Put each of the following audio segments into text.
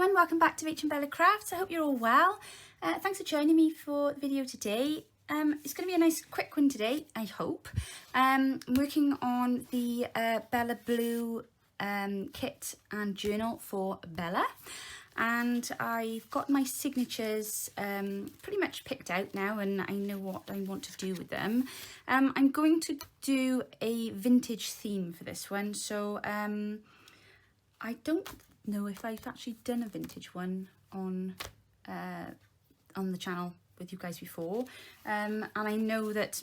everyone, welcome back to RachandBellaCrafts. I hope you're all well. Thanks for joining me for the video today. It's going to be a nice quick one today, I hope. I'm working on the Bella Blue kit and journal for Bella, and I've got my signatures pretty much picked out now, and I know what I want to do with them. I'm going to do a vintage theme for this one, so I don't know if I've actually done a vintage one on the channel with you guys before, and I know that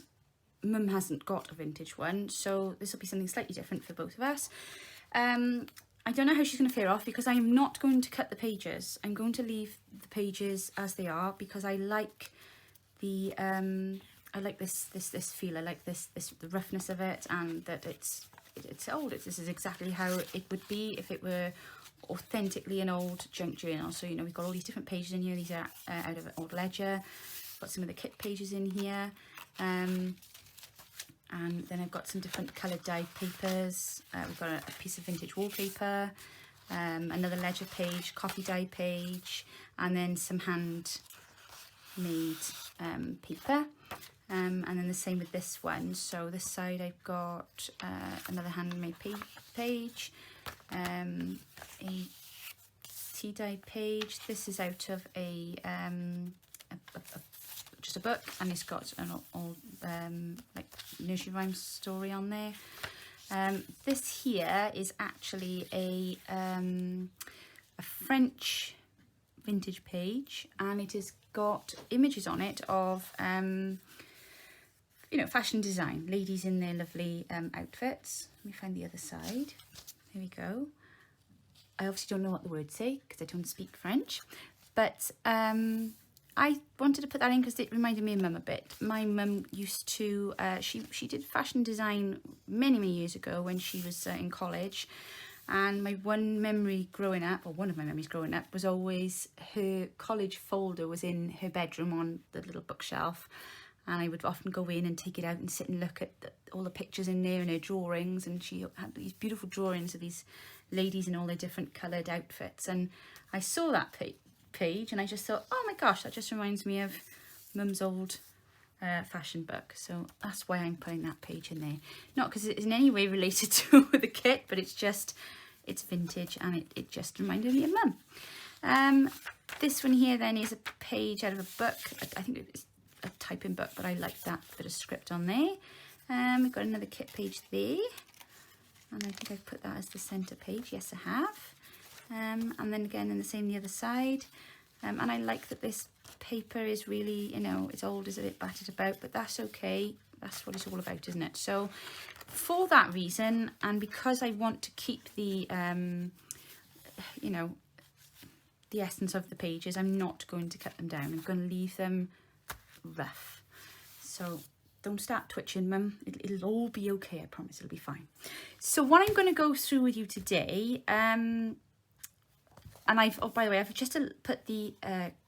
Mum hasn't got a vintage one, so this will be something slightly different for both of us. I don't know how she's going to fare off because I'm not going to cut the pages. I'm going to leave the pages as they are because I like the this feel. I like the roughness of it, and that it's old. This is exactly how it would be if it were authentically an old junk journal. So, you know, we've got all these different pages in here. These are out of an old ledger. Got some of the kit pages in here, and then I've got some different coloured dyed papers. We've got a piece of vintage wallpaper, another ledger page, coffee dye page, and then some handmade paper. And then the same with this one. So this side I've got another handmade page, a tea dye page. This is out of just a book, and it's got an old like nursery rhyme story on there. This here is actually a French vintage page, and it has got images on it of you know, fashion design, ladies in their lovely outfits. Let me find the other side. There we go. I obviously don't know what the words say because I don't speak French, but I wanted to put that in because it reminded me of Mum a bit. My mum used to, she did fashion design many years ago when she was in college, and my one memory growing up, or one of my memories growing up, was always her college folder was in her bedroom on the little bookshelf, and I would often go in and take it out and sit and look at all the pictures in there and her drawings, and she had these beautiful drawings of these ladies in all their different coloured outfits, and I saw that page and I just thought, oh my gosh, that just reminds me of Mum's old fashion book. So that's why I'm putting that page in there. Not because it is in any way related to the kit, but it's vintage, and it just reminded me of Mum. This one here then is a page out of a book. I think it's a typing book, but I like that bit of script on there. We've got another kit page there, and I think I've put that as the centre page. Yes, I have. And then again in the same the other side, and I like that this paper is really, you know, it's old, it's a bit battered about, but that's okay. That's what it's all about, isn't it? So for that reason, and because I want to keep the you know, the essence of the pages, I'm not going to cut them down. I'm going to leave them rough. So don't start twitching, Mum. It'll all be okay, I promise. It'll be fine. So what I'm going to go through with you today, and oh, by the way, I've just put the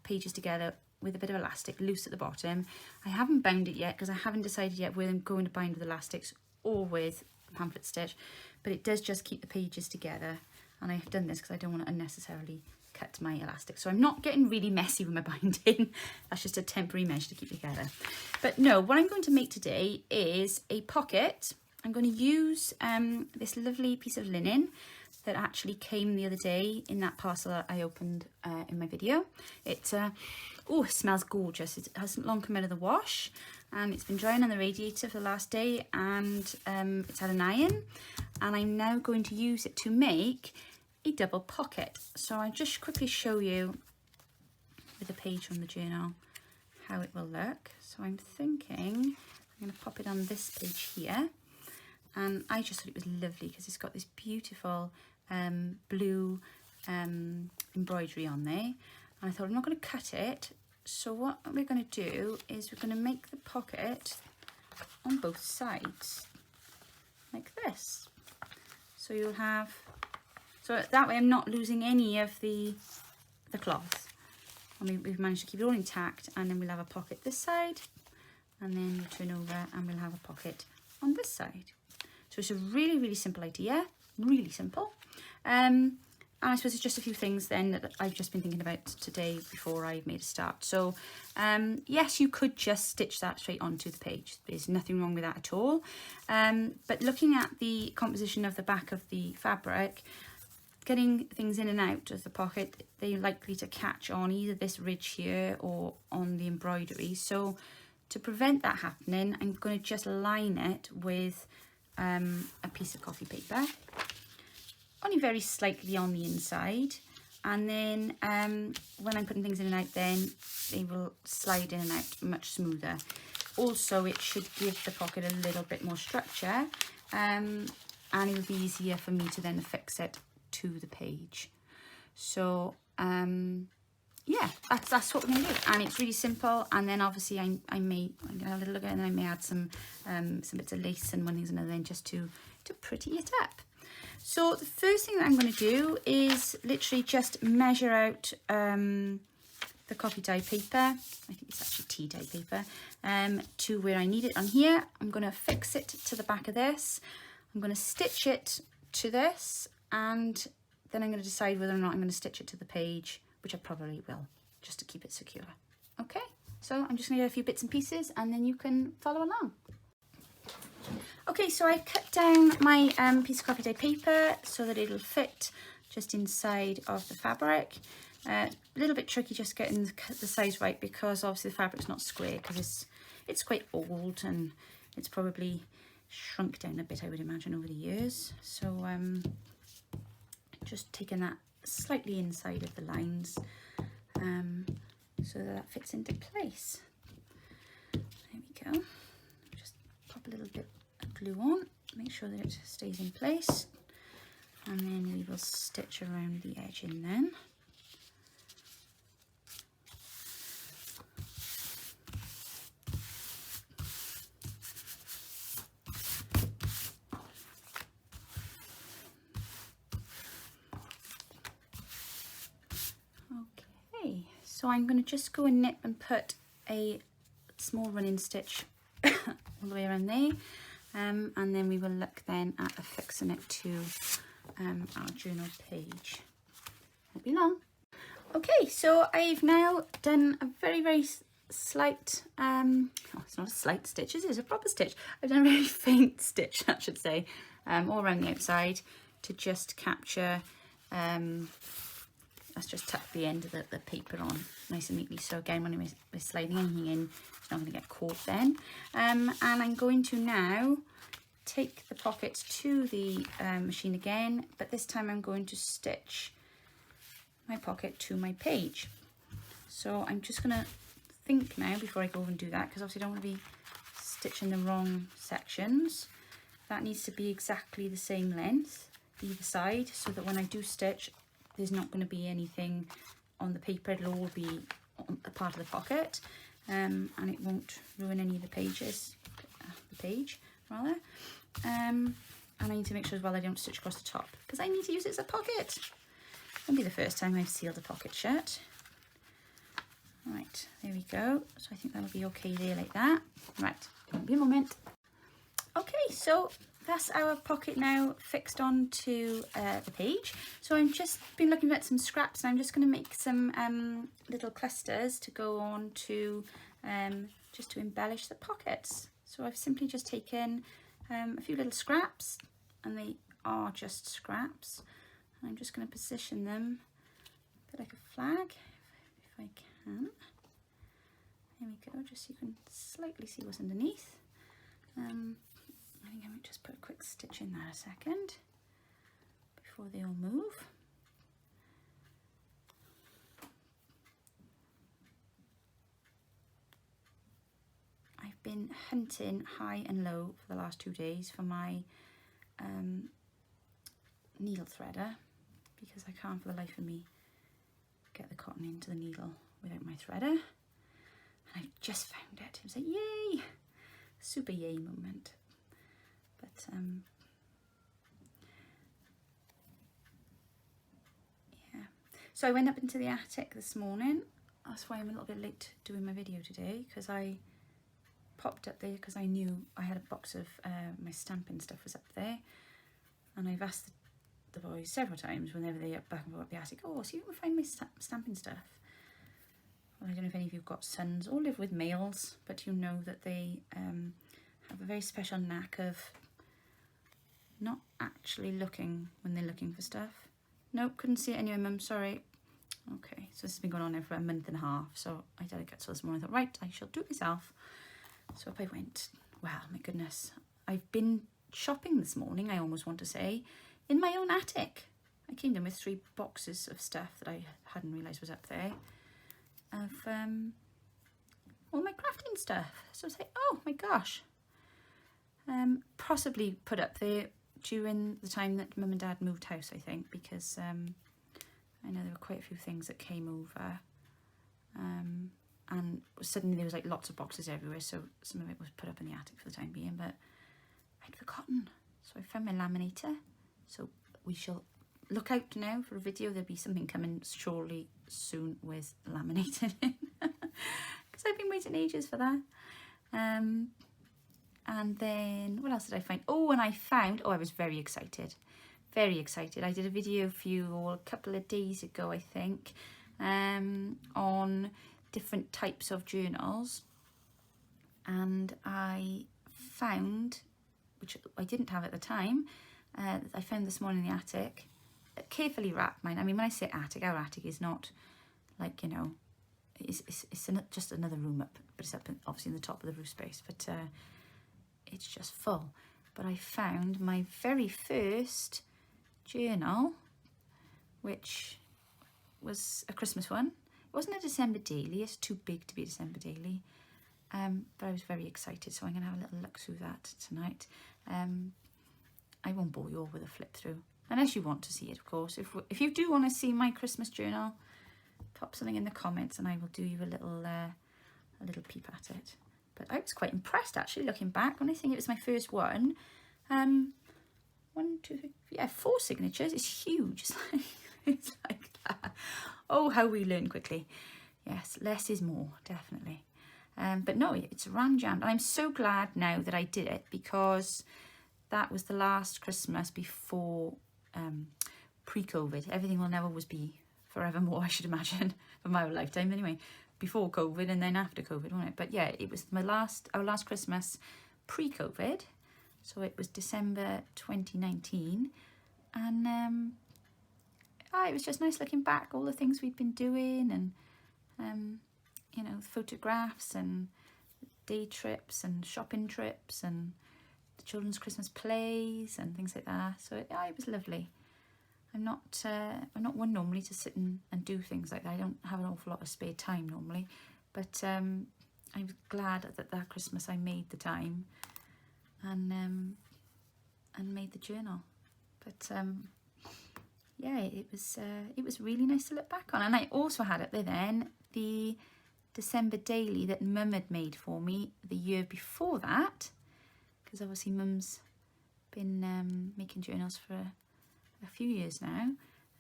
pages together with a bit of elastic loose at the bottom. I haven't bound it yet because I haven't decided yet whether I'm going to bind with elastics or with pamphlet stitch, but it does just keep the pages together, and I've done this because I don't want to unnecessarily cut my elastic. So I'm not getting really messy with my binding. That's just a temporary measure to keep together. But no, what I'm going to make today is a pocket. I'm going to use this lovely piece of linen that actually came the other day in that parcel that I opened in my video. It smells gorgeous. It hasn't long come out of the wash, and it's been drying on the radiator for the last day, and it's had an iron, and I'm now going to use it to make a double pocket. So I'll just quickly show you with a page from the journal how it will look. So I'm thinking I'm going to pop it on this page here, and I just thought it was lovely because it's got this beautiful blue embroidery on there, and I thought I'm not going to cut it, so what we're going to do is we're going to make the pocket on both sides like this. So you'll have, so that way I'm not losing any of the cloth. I mean, we've managed to keep it all intact, and then we'll have a pocket this side, and then we'll turn over and we'll have a pocket on this side. So it's a really simple idea, really simple. I suppose it's just a few things then that I've just been thinking about today before I made a start. So yes, you could just stitch that straight onto the page. There's nothing wrong with that at all. But looking at the composition of the back of the fabric, getting things in and out of the pocket, they're likely to catch on either this ridge here or on the embroidery. So to prevent that happening, I'm going to just line it with a piece of coffee paper, only very slightly on the inside, and then when I'm putting things in and out, then they will slide in and out much smoother. Also, it should give the pocket a little bit more structure, and it will be easier for me to then affix it to the page. So yeah, that's what we're going to do, and it's really simple. And then obviously I'm gonna have a little look at it, and I may add some bits of lace and one thing and another then just to pretty it up. So the first thing that I'm going to do is literally just measure out the coffee dye paper, I think it's actually tea dye paper, to where I need it on here. I'm going to fix it to the back of this. I'm going to stitch it to this, and then I'm going to decide whether or not I'm going to stitch it to the page, which I probably will, just to keep it secure. Okay, so I'm just going to get a few bits and pieces, and then you can follow along. Okay, so I've cut down my piece of coffee dye paper so that it'll fit just inside of the fabric. A little bit tricky just getting the size right, because obviously the fabric's not square, because it's quite old and it's probably shrunk down a bit, I would imagine, over the years. So just taking that slightly inside of the lines so that fits into place. There we go. Just pop a little bit of glue on, make sure that it stays in place, and then we will stitch around the edge in then. Okay, so I'm going to just go and nip and put a small running stitch all the way around there, and then we will look then at affixing it to our journal page. Won't be long. Okay, so I've now done a very slight, oh, it's not a slight stitch, it is a proper stitch. I've done a very faint stitch, I should say, all around the outside to just capture, let's just tuck the end of the paper on nice and neatly. So again, when we're sliding anything in, it's not going to get caught then. And I'm going to now take the pocket to the machine again, but this time I'm going to stitch my pocket to my page. So I'm just going to think now before I go and do that, because obviously I don't want to be stitching the wrong sections. That needs to be exactly the same length either side, so that when I do stitch, there's not going to be anything on the paper. It'll all be on a part of the pocket, and it won't ruin any of the pages, the page rather. And I need to make sure as well I don't stitch across the top, because I need to use it as a pocket. Won't be the first time I've sealed a pocket shut. Right, there we go. So I think that'll be okay there like that. Right, won't be a moment. Okay, so that's our pocket now fixed onto the page. So I've just been looking at some scraps, and I'm just going to make some little clusters to go on to just to embellish the pockets. So I've simply just taken a few little scraps, and they are just scraps. And I'm just going to position them a bit like a flag, if I can. There we go, just so you can slightly see what's underneath. I think I might just put a quick stitch in there a second before they all move. I've been hunting high and low for the last 2 days for my needle threader, because I can't for the life of me get the cotton into the needle without my threader. And I just found it. It was a yay! Super yay moment. But yeah. So I went up into the attic this morning. That's why I'm a little bit late doing my video today, because I popped up there because I knew I had a box of my stamping stuff was up there, and I've asked the boys several times whenever they up back and forth up the attic. Oh, see if we can find my stamping stuff. Well, I don't know if any of you've got sons or live with males, but you know that they have a very special knack of not actually looking when they're looking for stuff. Nope, couldn't see it anyway, Mum, sorry. Okay, so this has been going on now for a month and a half, so I did get to this morning. I thought, right, I shall do it myself. So up I went. Wow, my goodness. I've been shopping this morning, I almost want to say, in my own attic. I came in with 3 boxes of stuff that I hadn't realised was up there. Of all my crafting stuff. So I was like, oh my gosh. Possibly put up there during the time that Mum and Dad moved house, I think, because I know there were quite a few things that came over. And suddenly there was like lots of boxes everywhere, so some of it was put up in the attic for the time being, but I'd forgotten. So I found my laminator. So we shall look out now for a video. There'll be something coming surely soon with laminating in, because I've been waiting ages for that. And then what else did I find? Oh, and I found, oh, I was very excited. Very excited. I did a video for you all a couple of days ago, I think, on different types of journals. And I found, which I didn't have at the time, I found this morning in the attic, carefully wrapped mine. I mean, when I say attic, our attic is not like, you know, it's just another room up, but it's up obviously in the top of the roof space, but it's just full. But I found my very first journal, which was a Christmas one. It wasn't a December daily, it's too big to be a December daily, but I was very excited, so I'm going to have a little look through that tonight. I won't bore you all with a flip through, unless you want to see it, of course. If you do want to see my Christmas journal, pop something in the comments and I will do you a little peep at it. But I was quite impressed, actually, looking back. When I think it was my first one, 1, 2, 3, yeah, 4 signatures. It's huge. It's like that. Oh, how we learn quickly. Yes, less is more, definitely. But no, it's ram-jammed. I'm so glad now that I did it, because that was the last Christmas before pre-COVID. Everything will never always be forevermore, I should imagine, for my lifetime anyway. Before COVID and then after COVID, wasn't it? But yeah, it was our last Christmas pre-COVID. So it was December 2019. And it was just nice looking back, all the things we'd been doing, and you know, photographs and day trips and shopping trips and the children's Christmas plays and things like that. So it was lovely. I'm not one normally to sit and do things like that. I don't have an awful lot of spare time normally, but I'm glad that Christmas I made the time and made the journal. But yeah, it was really nice to look back on. And I also had up there then the December daily that Mum had made for me the year before that, because obviously Mum's been making journals for a few years now,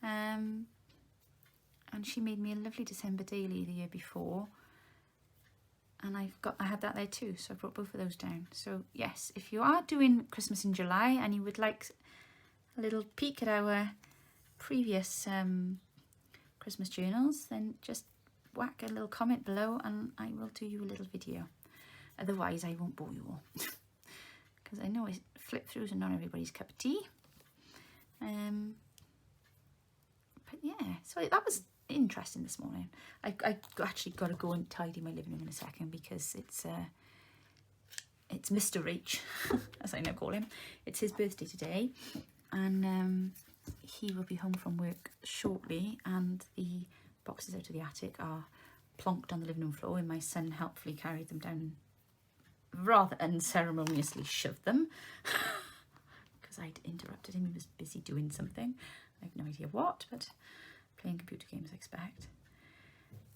and she made me a lovely December daily the year before, and I had that there too, so I brought both of those down. So yes, if you are doing Christmas in July and you would like a little peek at our previous Christmas journals, then just whack a little comment below and I will do you a little video. Otherwise I won't bore you all, because I know flip throughs are not everybody's cup of tea. But yeah, so that was interesting this morning. I actually got to go and tidy my living room in a second, because it's Mr. Rach, as I now call him. It's his birthday today, and he will be home from work shortly, and the boxes out of the attic are plonked on the living room floor, and my son helpfully carried them down, rather unceremoniously shoved them. I'd interrupted him, he was busy doing something. I have no idea what, but playing computer games, I expect.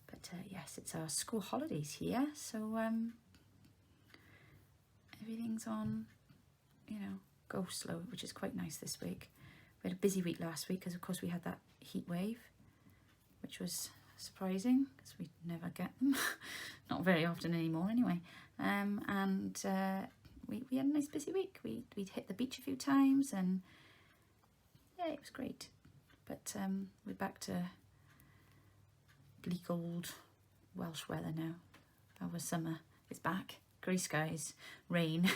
But yes, it's our school holidays here, so everything's on, you know, go slow, which is quite nice this week. We had a busy week last week, because of course we had that heat wave, which was surprising, because we never get them. Not very often anymore anyway. We had a nice busy week. We'd hit the beach a few times, and yeah, it was great. But we're back to bleak old Welsh weather now. Our summer is back. Grey skies, rain.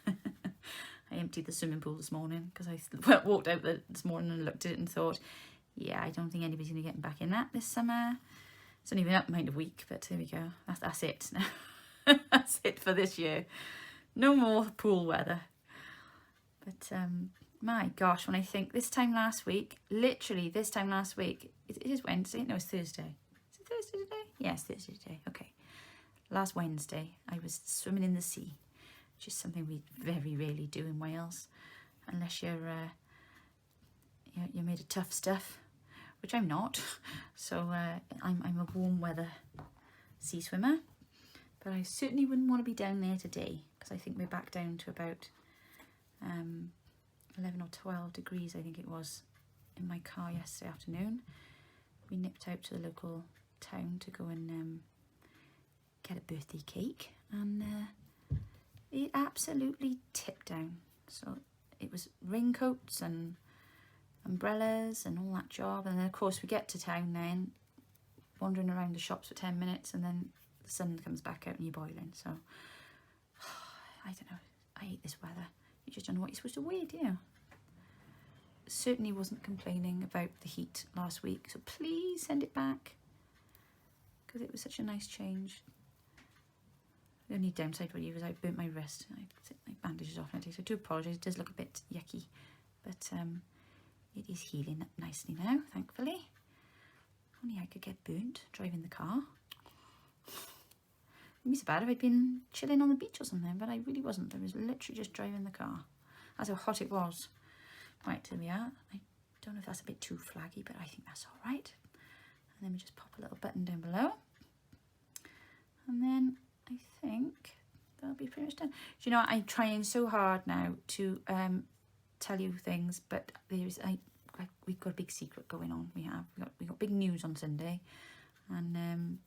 I emptied the swimming pool this morning because I walked out this morning and looked at it and thought, yeah, I don't think anybody's going to get back in that this summer. It's only been up mind a week, but there we go. That's it now. That's it for this year. No more pool weather. But my gosh, when I think this time last week, literally this time last week, it is Wednesday? No, it's Thursday. Is it Thursday today? Yes, Thursday today. Okay. Last Wednesday, I was swimming in the sea, which is something we very rarely do in Wales, unless you're made of tough stuff, which I'm not. So I'm a warm weather sea swimmer, but I certainly wouldn't want to be down there today because I think we're back down to about 11 or 12 degrees, I think it was, in my car yesterday afternoon. We nipped out to the local town to go and get a birthday cake, and it absolutely tipped down. So it was raincoats and umbrellas and all that job, and then of course we get to town then, wandering around the shops for 10 minutes, and then the sun comes back out and you're boiling. So I don't know, I hate this weather. You just don't know what you're supposed to wear, do you? Certainly wasn't complaining about the heat last week, so please send it back because it was such a nice change. The only downside for you is I burnt my wrist. I took my bandages off and so I do apologise. It does look a bit yucky, but it is healing up nicely now, thankfully. Only I could get burnt driving the car. It'd be so bad if I'd been chilling on the beach or something, but I really wasn't. I was literally just driving the car. That's how hot it was. Right, here we are. I don't know if that's a bit too flaggy, but I think that's all right. And then we just pop a little button down below. And then I think that'll be pretty much done. Do you know what? I'm trying so hard now to tell you things, but we've got a big secret going on. We got big news on Sunday, and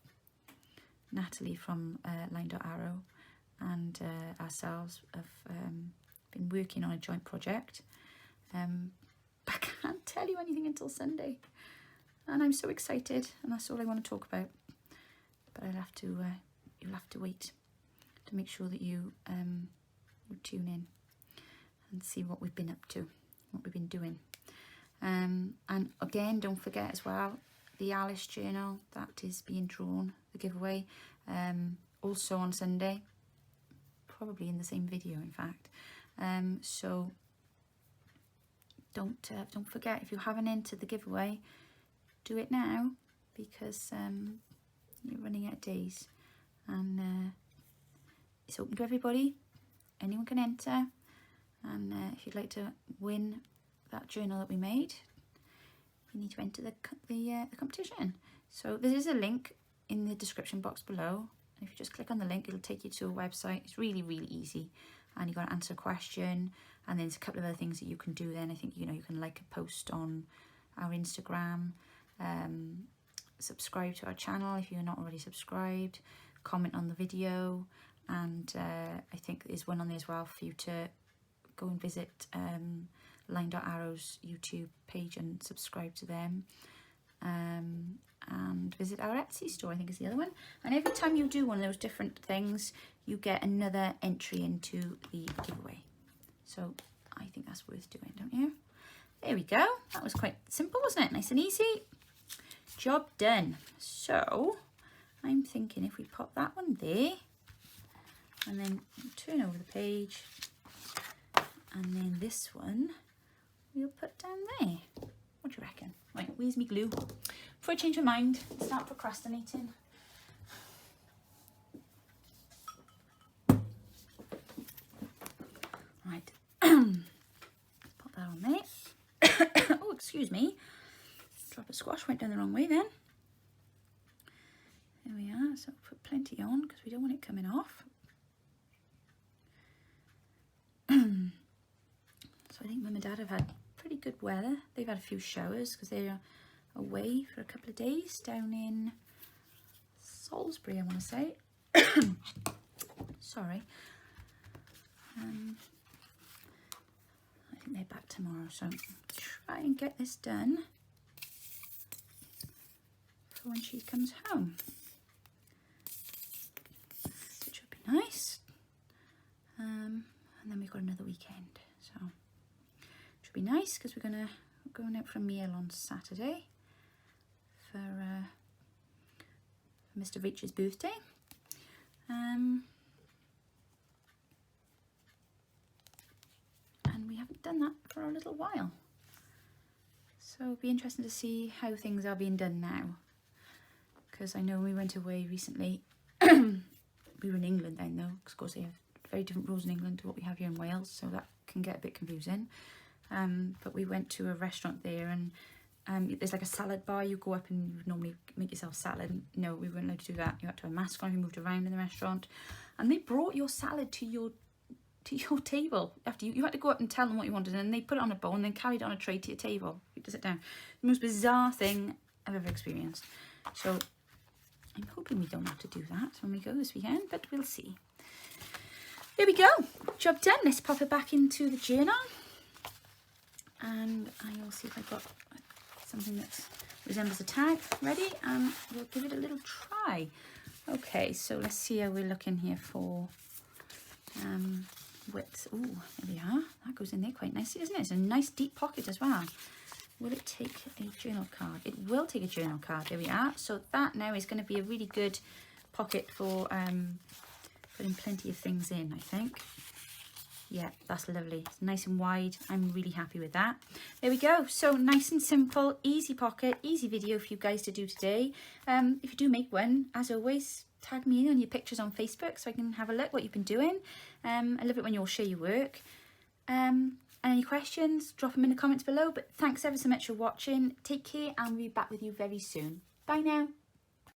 Nathalie from LineDotArrow and ourselves have been working on a joint project. But I can't tell you anything until Sunday, and I'm so excited, and that's all I want to talk about. But I'll have to. You'll have to wait to make sure that you tune in and see what we've been up to, what we've been doing. And again, don't forget as well, the Alice journal that is being drawn, the giveaway, also on Sunday, probably in the same video, in fact. So don't forget, if you haven't entered the giveaway, do it now because you're running out of days. And it's open to everybody. Anyone can enter, and if you'd like to win that journal that we made, you need to enter the competition. So there is a link in the description box below, and if you just click on the link, it'll take you to a website. It's really easy, and you've got to answer a question, and then there's a couple of other things that you can do. Then I think you can like a post on our Instagram, subscribe to our channel if you're not already subscribed, comment on the video, and I think there's one on there as well for you to go and visit LineDotArrow's YouTube page and subscribe to them, and visit our Etsy store, I think is the other one. And every time you do one of those different things, you get another entry into the giveaway. So I think that's worth doing, don't you? There we go. That was quite simple, wasn't it? Nice and easy. Job done. So I'm thinking if we pop that one there, and then turn over the page, and then this one we'll put down there. What do you reckon? Right, where's me glue? Before I change my mind, start procrastinating. Right, pop that on there. Oh, excuse me. Drop of squash went down the wrong way then. There we are, so put plenty on because we don't want it coming off. So I think Mum and Dad have had pretty good weather. They've had a few showers because they're away for a couple of days down in Salisbury, I want to say. Sorry. I think they're back tomorrow, so try and get this done for when she comes home, which would be nice. And then we've got another weekend, so it should be nice because we're going out for a meal on Saturday for Mr. Rich's birthday. And we haven't done that for a little while, so it'll be interesting to see how things are being done now, because I know when we went away recently, we were in England then though, because of course they have very different rules in England to what we have here in Wales, so that can get a bit confusing. But we went to a restaurant there, and there's like a salad bar. You go up and you would normally make yourself salad. No, we weren't allowed to do that. You had to have a mask on if you moved around in the restaurant, and they brought your salad to your table after you had to go up and tell them what you wanted, and they put it on a bowl and then carried it on a tray to your table to sit down. The most bizarre thing I've ever experienced. So I'm hoping we don't have to do that when we go this weekend, but we'll see. There we go, job done. Let's pop it back into the journal, and I will see if I've got something that resembles a tag ready, and we'll give it a little try. Okay, so let's see how we're looking here for width. Oh, there we are. That goes in there quite nicely, doesn't it? It's a nice deep pocket as well. Will it take a journal card? It will take a journal card. There we are. So that now is going to be a really good pocket for putting plenty of things in, I think. Yeah, that's lovely. It's nice and wide. I'm really happy with that. There we go. So nice and simple, easy pocket, easy video for you guys to do today. If you do make one, as always, tag me in on your pictures on Facebook so I can have a look what you've been doing. I love it when you all share your work. Any questions, drop them in the comments below. But thanks ever so much for watching. Take care, and we'll be back with you very soon. Bye now.